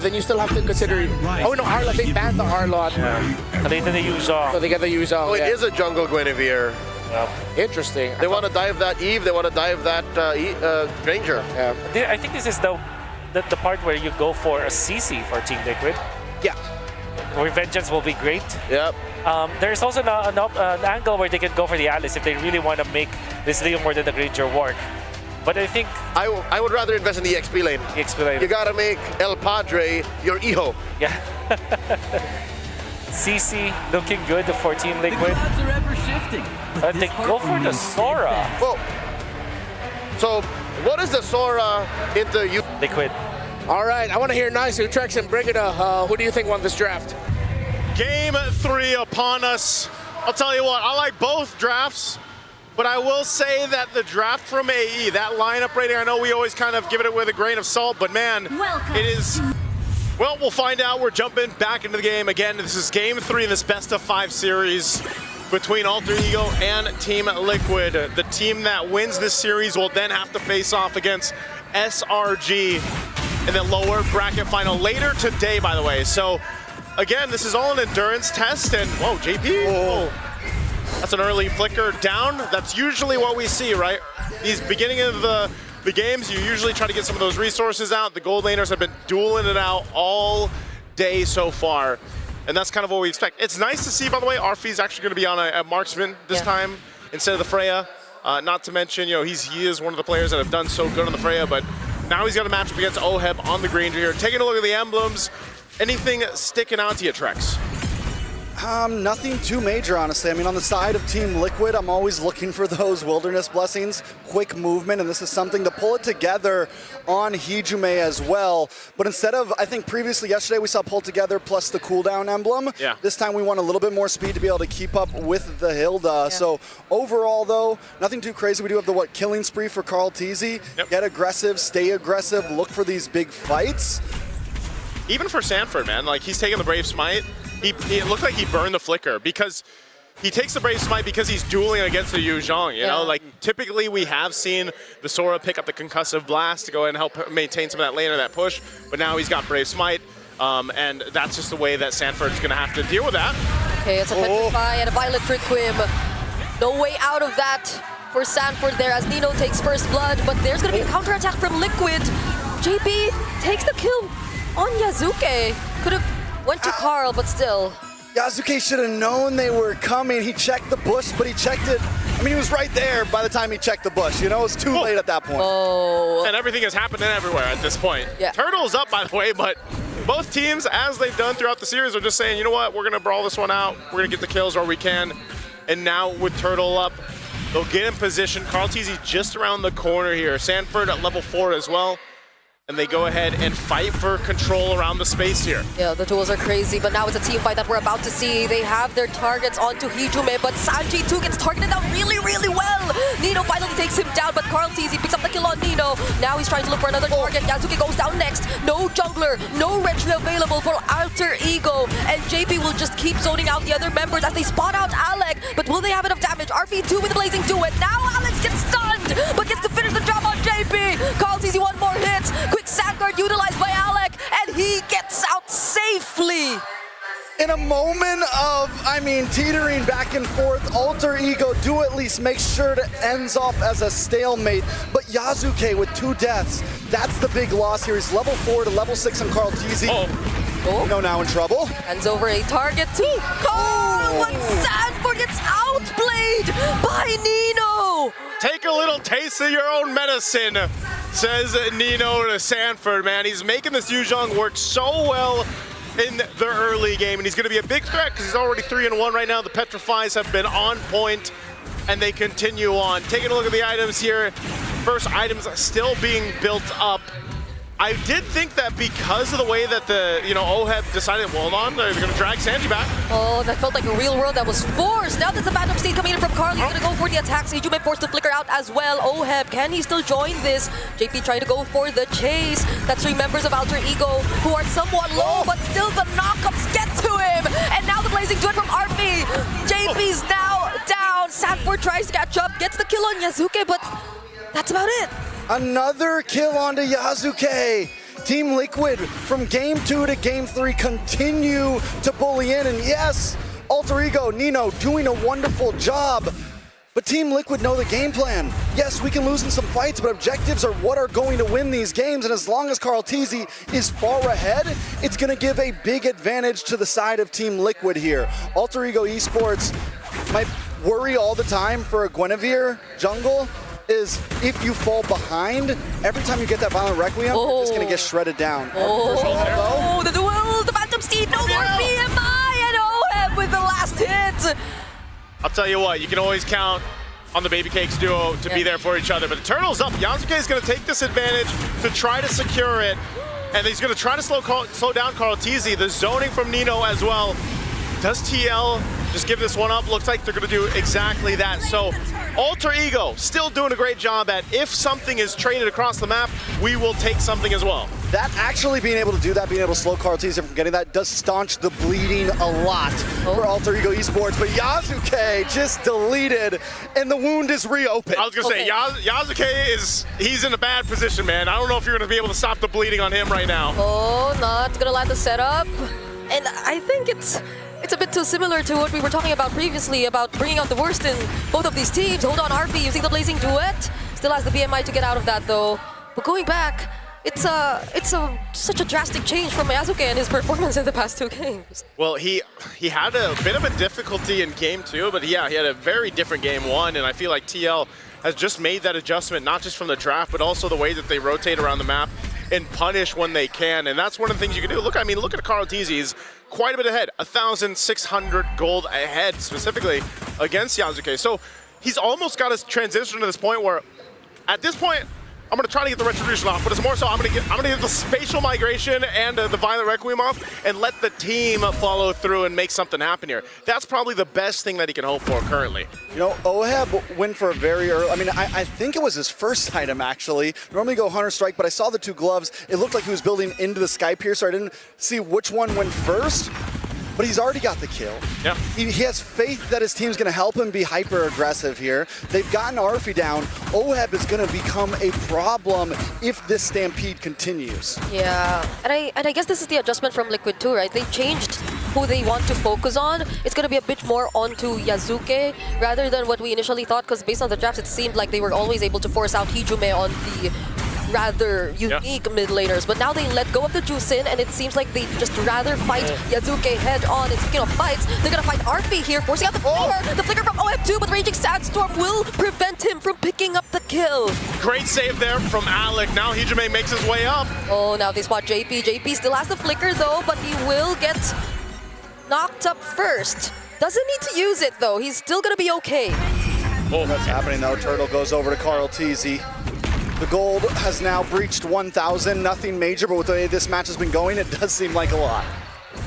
then you still have to consider. Oh no, Arlot, they banned the Arlot. Yeah. They didn't use So they get the use Oh, it is a jungle Guinevere. Interesting. They want to dive that Eve, they want to dive that Ranger. Yeah. I think this is the part where you go for a CC for Team Liquid. Yeah. Where Vengeance will be great. Yep. There's also an angle where they can go for the Alice if they really want to make this Leo more than the Granger work. But I think I would rather invest in the EXP lane. EXP lane. You gotta make El Padre your Iho. Yeah. CC looking good for Team Liquid. The clouds are ever shifting. But they go for the Sora. Well, so what is the Sora into you? Liquid. All right, I want to hear nice Utrecht and Brigida. Who do you think won this draft? Game 3 upon us. I'll tell you what, I like both drafts, but I will say that the draft from AE, that lineup rating, I know we always kind of give it with a grain of salt, but man, it is, well, we'll find out. We're jumping back into the game. Again, this is game 3 in this best of 5 series between Alter Ego and Team Liquid. The team that wins this series will then have to face off against SRG in the lower bracket final later today, by the way. So again, this is all an endurance test, and whoa, JP, whoa. That's an early flicker down. That's usually what we see, right? These beginning of the games, you usually try to get some of those resources out. The gold laners have been dueling it out all day so far, and that's kind of what we expect. It's nice to see, by the way, Arfi's actually going to be on a marksman this time instead of the Freya. Not to mention, you know, he is one of the players that have done so good on the Freya, but now he's got a matchup against Oheb on the Granger here. Taking a look at the emblems, anything sticking out to you, Trex? Nothing too major, honestly. I mean, on the side of Team Liquid, I'm always looking for those wilderness blessings, quick movement, and this is something to pull it together on Hijume as well. But instead of, I think previously yesterday we saw pull together plus the cooldown emblem. Yeah. This time we want a little bit more speed to be able to keep up with the Hilda. So overall, though, nothing too crazy. We do have the killing spree for Carl Teasy. Get aggressive, stay aggressive, look for these big fights. Even for Sanford, man, like he's taking the Brave Smite. It looked like he burned the flicker because he takes the Brave Smite because he's dueling against the Yu Zhong, you know? Like, typically we have seen the Sora pick up the Concussive Blast to go ahead and help maintain some of that lane or that push, but now he's got Brave Smite, and that's just the way that Sanford's going to have to deal with that. Okay, it's a Petrify and a Violet for Quim. No way out of that for Sanford there as Nino takes first blood, but there's going to be a counterattack from Liquid. JP takes the kill on Yazuke. Could have went to Carl, but still. Yazuke should have known they were coming. He checked the bush, but he checked it. I mean, he was right there by the time he checked the bush. You know, it was too late at that point. And everything is happening everywhere at this point. Turtle's up, by the way, but both teams, as they've done throughout the series, are just saying, you know what, we're going to brawl this one out. We're going to get the kills where we can. And now with Turtle up, they'll get in position. Carl Teasy just around the corner here. Sanford at level 4 as well. And they go ahead and fight for control around the space here. Yeah, the duels are crazy, but now it's a team fight that we're about to see. They have their targets onto Hijume, but Sanji too gets targeted down really, really well. Nino finally takes him down, but Carl Teasy picks up the kill on Nino. Now he's trying to look for another target. Yazuki goes down next. No jungler, no retry available for Alter Ego. And JP will just keep zoning out the other members as they spot out Alec. But will they have enough damage? RV2 with the Blazing Duet. Now Alex gets stunned, but gets to finish the job on JP. Carl Teasy, one more hit. Quick Sandguard utilized by Alec, and he gets out safely. In a moment of, I mean, teetering back and forth, Alter Ego do at least make sure it ends off as a stalemate. But Yazuke with 2 deaths, that's the big loss here. He's level 4 to level 6 on Carl Teasy. Nino now in trouble. Hands over a target to Carl, but Sanford gets outplayed by Nino. Take a little taste of your own medicine, says Nino to Sanford, man. He's making this Yu Zhong work so well in the early game, and he's going to be a big threat because he's already 3-1 right now. The Petrifies have been on point, and they continue on. Taking a look at the items here. First items still being built up. I did think that because of the way that the, Oheb decided, well, hold on, they're going to drag Sanji back. Oh, that felt like a real world that was forced. Now there's a bad state coming in from Carl. He's going to go for the attacks. Hijume forced to flicker out as well. Oheb, can he still join this? JP trying to go for the chase. That's 3 members of Alter Ego who are somewhat low, but still the knockups get to him. And now the Blazing Duet from RP. JP's now down. Sanford tries to catch up, gets the kill on Yazuke, but that's about it. Another kill onto Yazuke. Team Liquid from game 2 to game 3 continue to bully in, and yes, Alter Ego, Nino doing a wonderful job. But Team Liquid know the game plan. Yes, we can lose in some fights, but objectives are what are going to win these games. And as long as Carlteasy is far ahead, it's going to give a big advantage to the side of Team Liquid here. Alter Ego Esports might worry all the time for a Guinevere jungle is if you fall behind, every time you get that Violent Requiem, you're just going to get shredded down. Oh, the duel, the Phantom Steed, no more BMI, and OHEB with the last hit. I'll tell you what, you can always count on the Baby Cakes duo to be there for each other. But the Turtle's up. Yasuke is going to take this advantage to try to secure it. And he's going to try to slow down Carlteasy. The zoning from Nino as well. Does TL just give this one up? Looks like they're going to do exactly that. So Alter Ego still doing a great job at if something is traded across the map, we will take something as well. That actually being able to do that, being able to slow Carlteasy from getting that, does staunch the bleeding a lot for Alter Ego Esports. But Yasuke just deleted, and the wound is reopened. I was going to say, Yasuke he's in a bad position, man. I don't know if you're going to be able to stop the bleeding on him right now. Oh, not going to land the setup. And I think it's a bit too similar to what we were talking about previously about bringing out the worst in both of these teams. Hold on, RP using the Blazing Duet. Still has the BMI to get out of that, though. But going back, it's such a drastic change from Yasuke and his performance in the past 2 games. Well, he had a bit of a difficulty in game 2, but yeah, he had a very different game 1, and I feel like TL has just made that adjustment, not just from the draft, but also the way that they rotate around the map and punish when they can, and that's one of the things you can do. Look at Carlteasy, he's quite a bit ahead, 1,600 gold ahead specifically against Yasuke. So he's almost got us transition to this point where, at this point, I'm gonna try to get the Retribution off, but it's more so I'm gonna get the Spatial Migration and the Violent Requiem off and let the team follow through and make something happen here. That's probably the best thing that he can hope for currently. You know, OHEB went for a very early, I mean, I think it was his first item actually. Normally go Hunter Strike, but I saw the 2 gloves. It looked like he was building into the Sky Piercer. I didn't see which one went first, but he's already got the kill. Yeah. He has faith that his team's gonna help him be hyper aggressive here. They've gotten Arfi down. OHEB is gonna become a problem if this stampede continues. Yeah, and I guess this is the adjustment from Liquid too, right? They changed who they want to focus on. It's going to be a bit more onto Yasuke rather than what we initially thought, because based on the drafts, it seemed like they were always able to force out Hijume on the rather unique mid laners, but now they let go of the Juicin, and it seems like they just rather fight Yasuke head on. And speaking of fights, they're gonna fight RP here, forcing out the flicker. The flicker from OF2, but Raging Sandstorm will prevent him from picking up the kill. Great save there from Alec. Now Hijume makes his way up. Oh, now they spot JP. JP still has the flicker though, but he will get knocked up first. Doesn't need to use it though. He's still gonna be okay. Oh, that's happening though. Turtle goes over to Carlteasy. The gold has now breached 1,000. Nothing major, but with the way this match has been going, it does seem like a lot.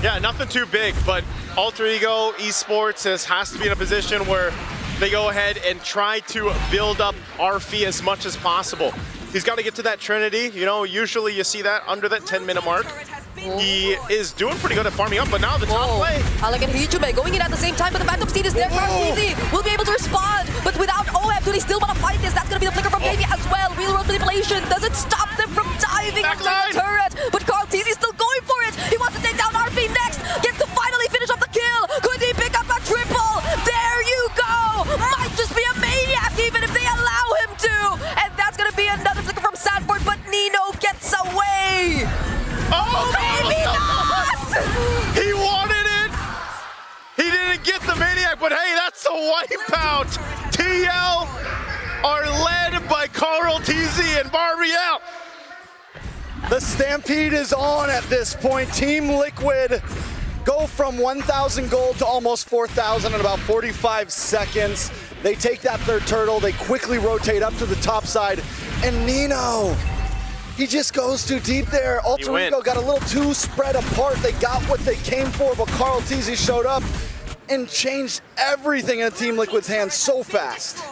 Yeah, nothing too big, but Alter Ego Esports has to be in a position where they go ahead and try to build up Arfi as much as possible. He's got to get to that Trinity. You know, usually you see that under that 10-minute mark. He is doing pretty good at farming up, but now the top play. Alec and Hijume going in at the same time, but the Phantom Steed is there. Carlteasy will be able to respond, but without OF, do they still want to fight this? That's going to be the flicker from Baby as well. Real world manipulation doesn't stop them from diving into the turret, but Carlteasy is still going for it. He wants to take down RP next, gets to finally finish off the kill. Could he pick up a triple? There you go. Might just be a maniac even if they allow him to. And that's going to be another flicker from Sanford, but Nino gets away. Oh, maybe not! He wanted it! He didn't get the Maniac, but hey, that's a wipeout! TL are led by Carlteasy and Barbiel. The Stampede is on at this point. Team Liquid go from 1,000 gold to almost 4,000 in about 45 seconds. They take that third turtle, they quickly rotate up to the top side, and Nino, he just goes too deep there. Alter Ego got a little too spread apart. They got what they came for, but Carlteasy showed up and changed everything in Team Liquid's hands so fast.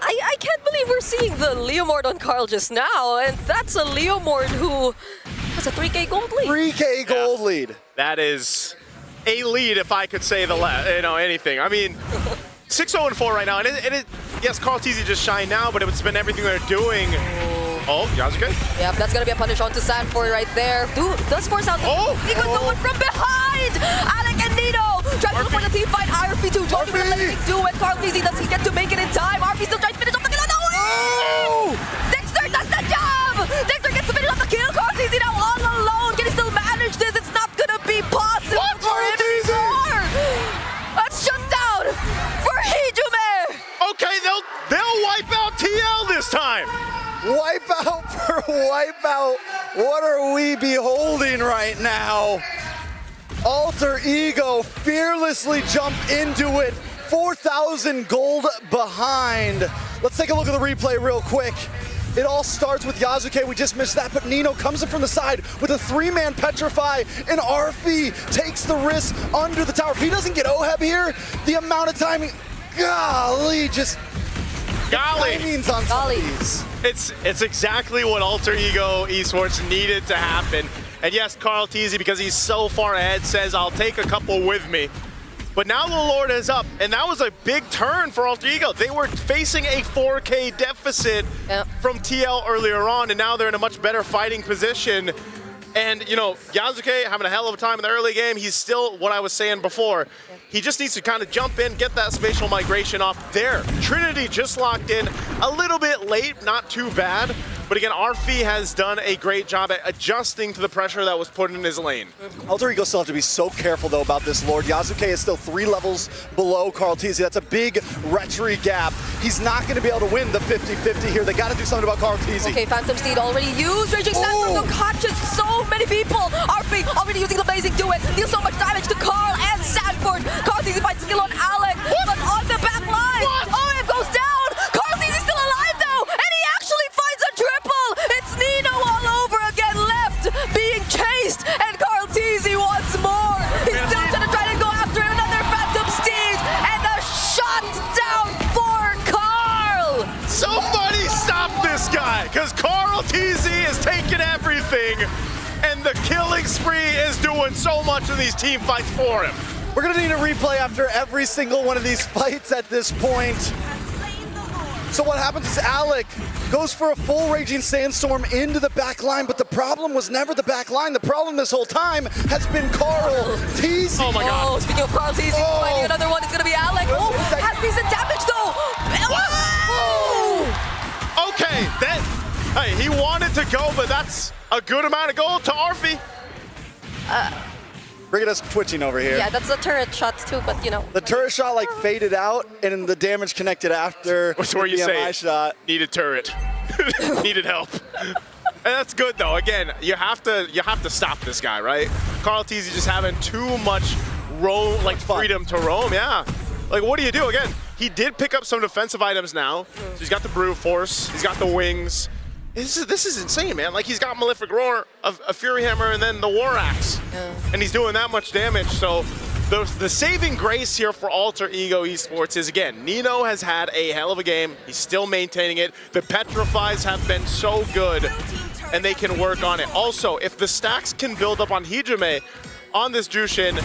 I can't believe we're seeing the Leomord on Carl just now, and that's a Leomord who has a 3K gold lead. 3K gold lead. That is a lead, if I could say anything. I mean, 6-0-4 right now, and yes, Carlteasy just shined now, but it's been everything they're doing Oh, Yasuke? Yep, that's gonna be a punish onto Sanford right there. Dude, does force out even someone from behind! Alec and Nino trying to look for the team fight. RP2 joining with letting do it. Carl TZ, does he get to make it in time? RP still trying to finish off the kill. No! Dexter does the job! Dexter gets to finish off the kill. Carl TZ now all alone. Can he still manage this? It's not gonna be possible for him anymore! Let's shut down for Hijume! Okay, they'll wipe out TL this time. Wipeout for wipeout. What are we beholding right now? Alter Ego fearlessly jump into it. 4,000 gold behind. Let's take a look at the replay real quick. It all starts with Yasuke, we just missed that, but Nino comes in from the side with a 3-man Petrify, and Arfi takes the risk under the tower. If he doesn't get Oheb here, the amount of timing, golly, just timings on some of these. It's exactly what Alter Ego Esports needed to happen. And yes, Carl TZ, because he's so far ahead, says, I'll take a couple with me. But now the Lord is up, and that was a big turn for Alter Ego. They were facing a 4K deficit from TL earlier on, and now they're in a much better fighting position. And, you know, Yasuke having a hell of a time in the early game. He's still what I was saying before. He just needs to kind of jump in, get that spatial migration off there. Trinity just locked in a little bit late, not too bad. But again, Arfi has done a great job at adjusting to the pressure that was put in his lane. Alter Ego still have to be so careful though about this Lord. Yasuke is still 3 levels below Carl TZ. That's a big retry gap. He's not going to be able to win the 50-50 here. They got to do something about Carl TZ. Okay, Phantom Steed already used. Raging Sanford to catches so many people. Arfi already using the Blazing Duet. Deals so much damage to Carl and Sanford. Carl TZ finds skill on Alec. But on the back line, Oheb goes down. Carl TZ is still alive though. And he actually finds a triple. It's Nino all over again left. Being chased. And Carl TZ once more. He's still trying to go after another Phantom Steed. And a shot down for Carl. Somebody stop this guy, because Carl TZ is taking everything. And the killing spree is doing so much of these team fights for him. We're going to need a replay after every single one of these fights at this point. So what happens is Alec goes for a full Raging Sandstorm into the back line, but the problem was never the back line. The problem this whole time has been Carl TZ. Oh my God. Oh, speaking of Carl TZ, finding another one, it's going to be Alec. Oh, has decent damage though. Oh! Okay, hey, he wanted to go, but that's a good amount of gold to Arfi. Brigida's twitching over here. Yeah, that's a turret shot too, but you know. The turret shot like faded out, and the damage connected after That's where you the say MI shot. Needed turret, needed help. And that's good though. Again, you have to stop this guy, right? Carl TZ just having too much freedom to roam. Yeah, like what do you do? Again, he did pick up some defensive items now. So he's got the brute force, he's got the wings. This is insane, man. Like, he's got Malefic Roar, a Fury Hammer, and then the War Axe. And he's doing that much damage. So the saving grace here for Alter Ego Esports is, again, Nino has had a hell of a game. He's still maintaining it. The Petrifies have been so good, and they can work on it. Also, if the stacks can build up on Hijume on this Jushin,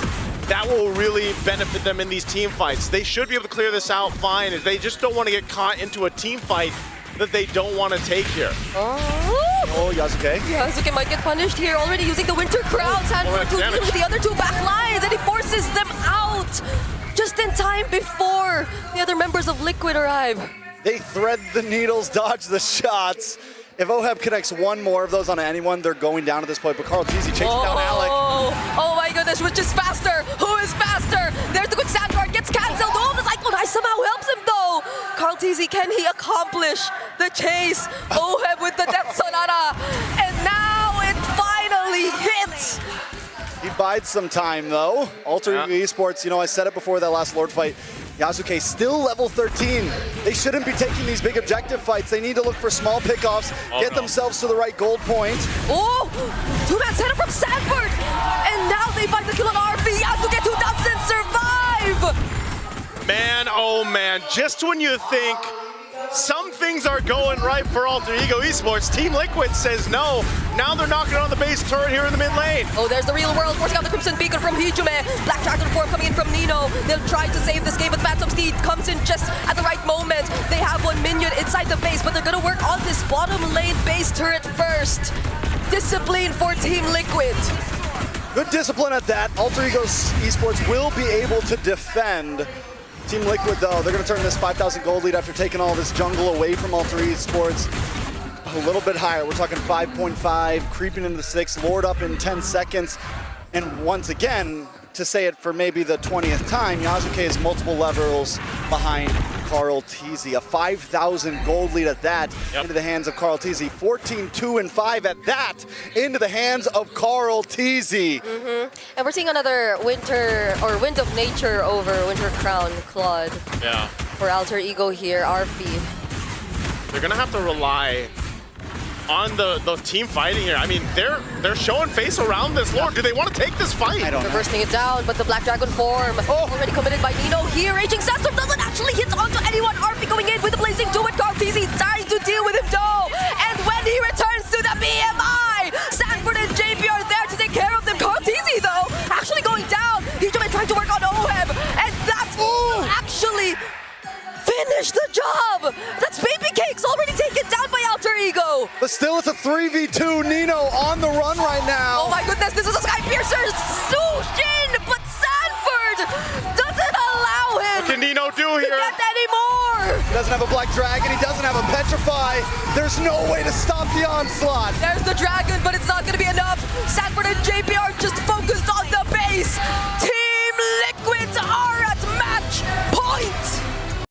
that will really benefit them in these team fights. They should be able to clear this out fine. If they just don't want to get caught into a team fight that they don't want to take here. Oh, Yasuke. Yasuke might get punished here, already using the Winter Crown. Sanford to deal with the other two back lines, and he forces them out just in time before the other members of Liquid arrive. They thread the needles, dodge the shots. If Oheb connects one more of those on anyone, they're going down at this point. But Carl TZ chasing down Alec. Oh my goodness, which is faster? Who is faster? There's the quick sandguard, gets cancelled. Oh, the Cyclone Ice somehow helps him though. Carl TZ, can he accomplish the chase? Oheb with the Death Sonata. And now it finally hits. He bides some time though. Alter Ego Esports, you know, I said it before that last Lord fight. Yasuke still level 13. They shouldn't be taking these big objective fights. They need to look for small pickoffs, get themselves to the right gold point. Oh, two-man setup from Sanford. And now they find the kill on RV. Yasuke 2000 survive. Man, oh man, just when you think some things are going right for Alter Ego Esports. Team Liquid says no. Now they're knocking on the base turret here in the mid lane. Oh, there's the real world, forcing out the Crimson Beacon from Hijume. Black Dragon form coming in from Nino. They'll try to save this game, but Phantom Steed comes in just at the right moment. They have one minion inside the base, but they're gonna work on this bottom lane base turret first. Discipline for Team Liquid. Good discipline at that. Alter Ego Esports will be able to defend. Team Liquid, though, they're going to turn this 5,000 gold lead after taking all this jungle away from Alter Esports a little bit higher. We're talking 5.5, creeping into the 6, Lord up in 10 seconds. And once again, to say it for maybe the 20th time, Yasuke is multiple levels behind Carl Teasy. A 5,000 gold lead at that into the hands of Carl Teasy. 14-2-5 at that into the hands of Carl Teasy. And we're seeing another Wind of Nature over Winter Crown Claude. Yeah. For Alter Ego here, RP. They're gonna have to rely on the team fighting here. I mean, they're showing face around this Lord. Do they want to take this fight? I don't know. Reversing it down, but the Black Dragon form already committed by Nino here. Raging Sandstorm doesn't actually hit onto anyone. RP going in with the Blazing Duet. Carl Teasy tries to deal with him though. And when he returns to the BMI, Sanford and JP are there to take care of them. Carl Teasy though, actually going down. Hijume trying to work on Oheb, and that will actually finish the job. That's Baby Cakes already taken down by Alter Ego. But still, it's a 3v2. Nino on the run right now. Oh my goodness, this is a Sky Piercer swoosh in, but Sanford doesn't allow him What can Nino do to here? get any more. He doesn't have a Black Dragon. He doesn't have a Petrify. There's no way to stop the onslaught. There's the Dragon